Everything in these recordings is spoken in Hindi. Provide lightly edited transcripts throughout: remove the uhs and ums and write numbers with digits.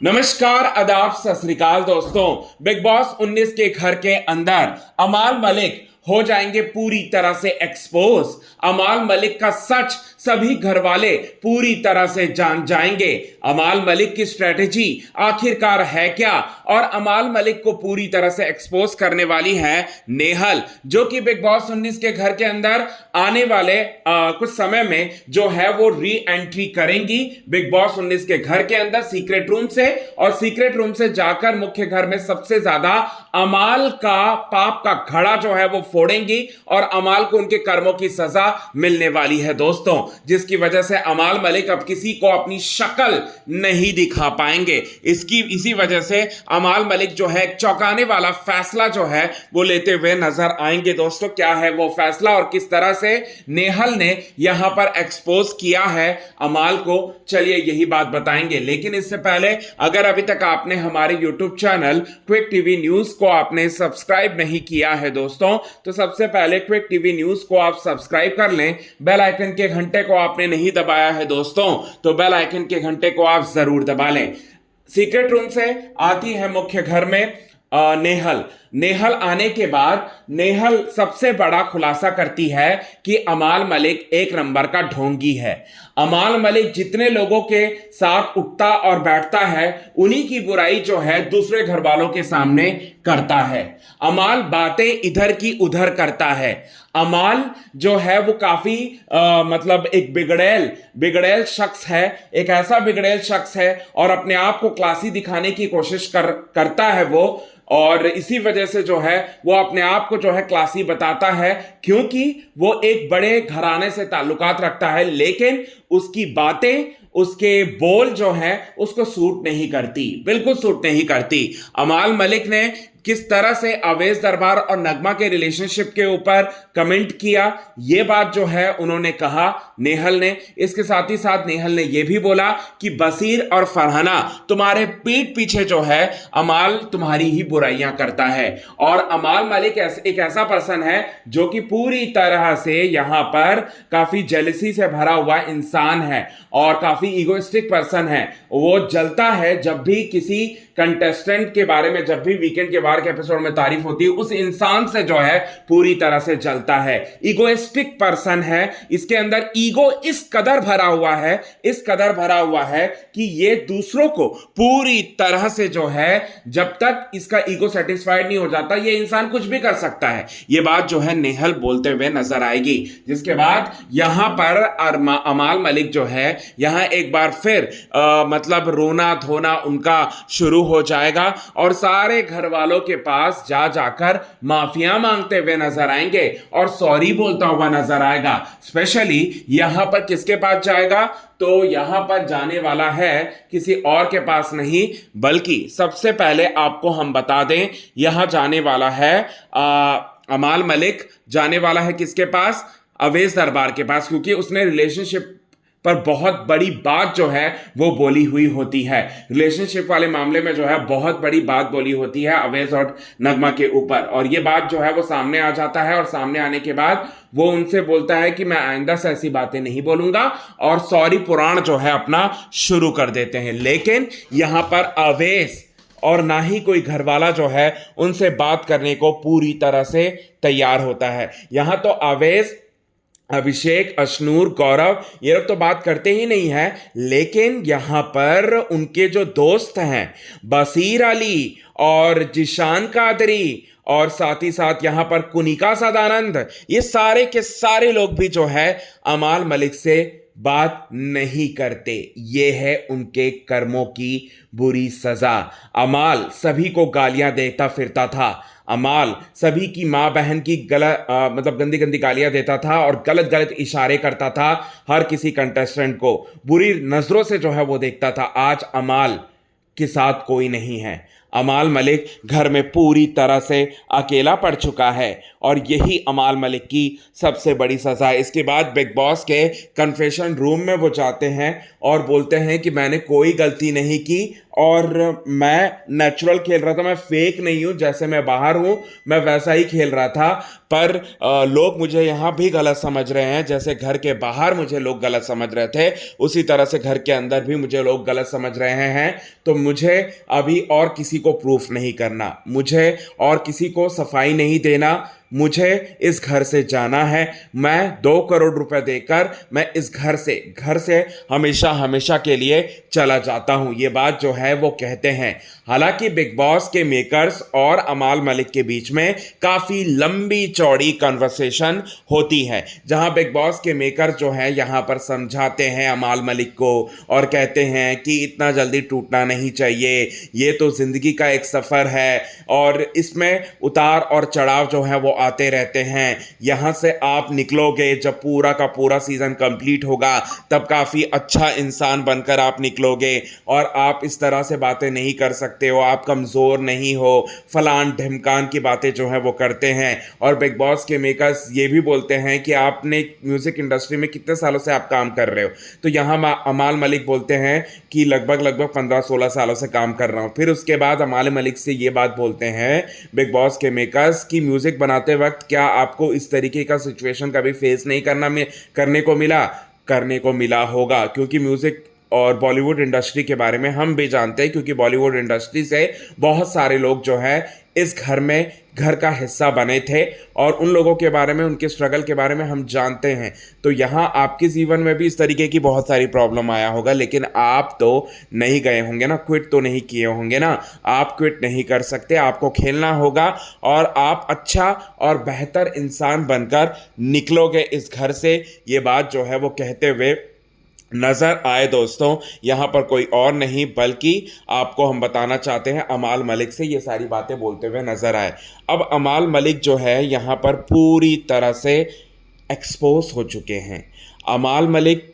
नमस्कार, आदाब, सत श्री अकाल दोस्तों। बिग बॉस 19 के घर के अंदर अमाल मलिक हो जाएंगे पूरी तरह से एक्सपोज। अमाल मलिक का सच सभी घर वाले पूरी तरह से जान जाएंगे। अमाल मलिक की स्ट्रेटेजी आखिरकार है क्या, और अमाल मलिक को पूरी तरह से एक्सपोज करने वाली है नेहल, जो कि बिग बॉस 19 के घर के अंदर आने वाले कुछ समय में जो है वो री एंट्री करेंगी बिग बॉस 19 के घर के अंदर सीक्रेट रूम से, और सीक्रेट रूम से जाकर मुख्य घर में सबसे ज्यादा अमाल का पाप का घड़ा जो है वो फोड़ेंगी और अमाल को उनके कर्मों की सजा मिलने वाली है दोस्तों, जिसकी वजह से अमाल मलिक अब किसी को अपनी शक्ल नहीं दिखा पाएंगे। इसी वजह से अमाल मलिक जो है चौंकाने वाला फैसला जो है वो लेते हुए नजर आएंगे दोस्तों। क्या है वो फैसला और किस तरह से नेहल ने यहां पर एक्सपोज किया है अमाल को, चलिए यही बात बताएंगे। लेकिन इससे पहले अगर अभी तक आपने हमारे YouTube channel quick TV news को आपने सब्सक्राइब नहीं किया है दोस्तों, तो सबसे पहले क्विक टीवी न्यूज को आप सब्सक्राइब कर लें। बेल आइकन के घंटे को आपने नहीं दबाया है दोस्तों, तो बेल आइकन के घंटे को आप जरूर दबा लें। सीक्रेट रूम से आती है मुख्य घर में नेहल आने के बाद नेहल सबसे बड़ा खुलासा करती है कि अमाल मलिक एक नंबर का ढोंगी है। अमाल मलिक जितने लोगों के साथ उठता और बैठता है उन्हीं की बुराई जो है दूसरे घर वालों के सामने करता है। अमाल बातें इधर की उधर करता है। अमाल जो है वो काफी मतलब एक बिगड़ैल शख्स है, एक ऐसा बिगड़ैल शख्स है, और अपने आप को क्लासी दिखाने की कोशिश करता है वो, और इसी वजह से जो है वो अपने आप को जो है क्लासी बताता है, क्योंकि वो एक बड़े घराने से ताल्लुकात रखता है। लेकिन उसकी बातें, उसके बोल जो है उसको सूट नहीं करती, बिल्कुल सूट नहीं करती। अमाल मलिक ने किस तरह से अवैध दरबार और नगमा के रिलेशनशिप के ऊपर कमेंट किया, यह बात जो है उन्होंने कहा नेहल ने। इसके साथ ही साथ नेहल ने यह भी बोला कि बसीर और फरहाना तुम्हारे पीठ पीछे जो है अमाल तुम्हारी ही बुराइयां करता है। और अमाल मलिक एक ऐसा पर्सन है जो कि पूरी तरह से यहां पर काफी जेलसी से भरा हुआ इंसान है और काफी ईगोइस्टिक पर्सन है। वो जलता है जब भी किसी कंटेस्टेंट के बारे में, जब भी वीकेंड के बाहर के एपिसोड में तारीफ होती है, उस इंसान से जो है पूरी तरह से जलता है। ईगोइस्टिक पर्सन है, इसके अंदर ईगो इस कदर भरा हुआ है कि ये दूसरों को पूरी तरह से जो है, जब तक इसका ईगो सेटिस्फाइड नहीं हो जाता, ये इंसान कुछ भी कर सकता है। ये बात जो है नेहल बोलते हुए नजर आएगी। जिसके बाद यहां पर अमाल मलिक जो है यहां एक बार फिर मतलब रोना धोना उनका शुरू हो जाएगा और सारे घर वालों के पास जाकर माफिया मांगते हुए नजर आएंगे और सॉरी बोलता हुआ नजर आएगा। स्पेशली यहां पर किसके पास जाएगा, तो यहां पर जाने वाला है किसी और के पास नहीं, बल्कि सबसे पहले आपको हम बता दें, यहां जाने वाला है अमाल मलिक जाने वाला है किसके पास, अवैध दरबार के पास, क्योंकि उसने रिलेशनशिप पर बहुत बड़ी बात जो है वो बोली हुई होती है। रिलेशनशिप वाले मामले में जो है बहुत बड़ी बात बोली होती है अवैध और नगमा के ऊपर, और ये बात जो है वो सामने आ जाता है। और सामने आने के बाद वो उनसे बोलता है कि मैं आइंदा से ऐसी बातें नहीं बोलूंगा, और सॉरी पुराण जो है अपना शुरू कर देते हैं। लेकिन यहां पर अवैध और ना ही कोई घरवाला जो है उनसे बात करने को पूरी तरह से तैयार होता है। यहां तो अवैध, अभिषेक, अशनूर, गौरव, ये लोग तो बात करते ही नहीं है, लेकिन यहां पर उनके जो दोस्त हैं बसीर अली और जिशान कादरी और साथ ही साथ यहां पर कुनिका सदानंद, ये सारे के सारे लोग भी जो है अमाल मलिक से बात नहीं करते। ये है उनके कर्मों की बुरी सजा। अमाल सभी को गालियां देता फिरता था, अमाल सभी की माँ बहन की मतलब गंदी गंदी गालियां देता था और गलत गलत इशारे करता था, हर किसी कंटेस्टेंट को बुरी नजरों से जो है वो देखता था। आज अमाल के साथ कोई नहीं है। अमाल मलिक घर में पूरी तरह से अकेला पड़ चुका है और यही अमाल मलिक की सबसे बड़ी सजा है। इसके बाद बिग बॉस के कन्फेशन रूम में वो जाते हैं और बोलते हैं कि मैंने कोई गलती नहीं की और मैं नेचुरल खेल रहा था, मैं फेक नहीं हूं, जैसे मैं बाहर हूं मैं वैसा ही खेल रहा था। पर लोग मुझे यहां भी गलत समझ रहे हैं, जैसे घर के बाहर मुझे लोग गलत समझ रहे थे उसी तरह से घर के अंदर भी मुझे लोग गलत समझ रहे हैं। तो मुझे अभी और किसी को प्रूफ नहीं करना, मुझे और किसी को सफाई नहीं देना, मुझे इस घर से जाना है। मैं 2 करोड़ रुपए देकर मैं इस घर से हमेशा हमेशा के लिए चला जाता हूं, ये बात जो है वो कहते हैं। हालांकि बिग बॉस के मेकर्स और अमाल मलिक के बीच में काफी लंबी चौड़ी कन्वर्सेशन होती है, जहां बिग बॉस के मेकर्स जो है यहां पर समझाते हैं अमाल मलिक को और कहते हैं कि इतना जल्दी टूटना नहीं चाहिए, ये तो जिंदगी का एक सफर है और इसमें उतार और चढ़ाव जो है वो आते रहते हैं। यहां से आप निकलोगे जब पूरा का पूरा सीजन कंप्लीट होगा, तब काफी अच्छा इंसान बनकर आप निकलोगे और आप इस तरह से बातें नहीं कर सकते हो, आप कमजोर नहीं हो, फलान ढिमकान की बातें जो है वो करते हैं। और बिग बॉस के मेकर्स ये भी बोलते हैं कि आपने म्यूजिक इंडस्ट्री में कितने सालों से आप काम कर रहे हो, तो यहां अमाल मलिक बोलते हैं कि लगभग 15-16 सालों से काम कर रहा हूं। फिर उसके बाद अमाल मलिक से ये बात बोलते हैं बिग बॉस के मेकर्स कि म्यूजिक बनाते वक्त क्या आपको इस तरीके का सिचुएशन कभी फेस नहीं करने को मिला होगा, क्योंकि म्यूजिक और बॉलीवुड इंडस्ट्री के बारे में हम भी जानते हैं, क्योंकि बॉलीवुड इंडस्ट्री से बहुत सारे लोग जो है इस घर का हिस्सा बने थे और उन लोगों के बारे में, उनके स्ट्रगल के बारे में हम जानते हैं। तो यहाँ आपके जीवन में भी इस तरीके की बहुत सारी प्रॉब्लम आया होगा, लेकिन आप तो नहीं गए होंगे ना, क्विट तो नहीं किए होंगे ना, आप क्विट नहीं कर सकते, आपको खेलना होगा और आप अच्छा और बेहतर इंसान बनकर निकलोगे इस घर से, ये बात जो है वो कहते हुए नज़र आए। दोस्तों यहाँ पर कोई और नहीं बल्कि आपको हम बताना चाहते हैं अमाल मलिक से ये सारी बातें बोलते हुए नज़र आए। अब अमाल मलिक जो है यहाँ पर पूरी तरह से एक्सपोज हो चुके हैं। अमाल मलिक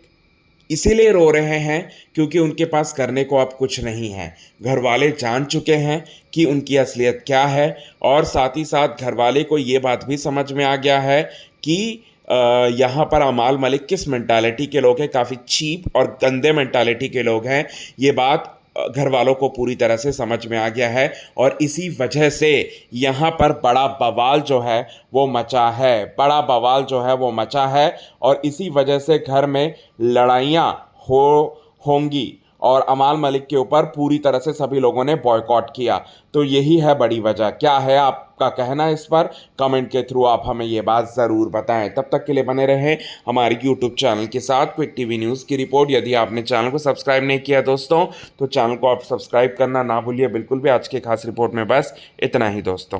इसीलिए रो रहे हैं क्योंकि उनके पास करने को अब कुछ नहीं है। घर वाले जान चुके हैं कि उनकी असलियत क्या है और साथ ही साथ घर वाले को ये बात भी समझ में आ गया है कि यहाँ पर अमाल मलिक किस मेंटालिटी के लोग हैं, काफ़ी चीप और गंदे मेंटालिटी के लोग हैं। ये बात घर वालों को पूरी तरह से समझ में आ गया है और इसी वजह से यहाँ पर बड़ा बवाल जो है वो मचा है और इसी वजह से घर में लड़ाइयाँ होंगी और अमाल मलिक के ऊपर पूरी तरह से सभी लोगों ने बॉयकॉट किया। तो यही है बड़ी वजह। क्या है आपका कहना इस पर? कमेंट के थ्रू आप हमें ये बात ज़रूर बताएं। तब तक के लिए बने रहें हमारी यूट्यूब चैनल के साथ। क्विक टीवी न्यूज़ की रिपोर्ट। यदि आपने चैनल को सब्सक्राइब नहीं किया दोस्तों, तो चैनल को आप सब्सक्राइब करना ना भूलिए बिल्कुल भी। आज की खास रिपोर्ट में बस इतना ही दोस्तों।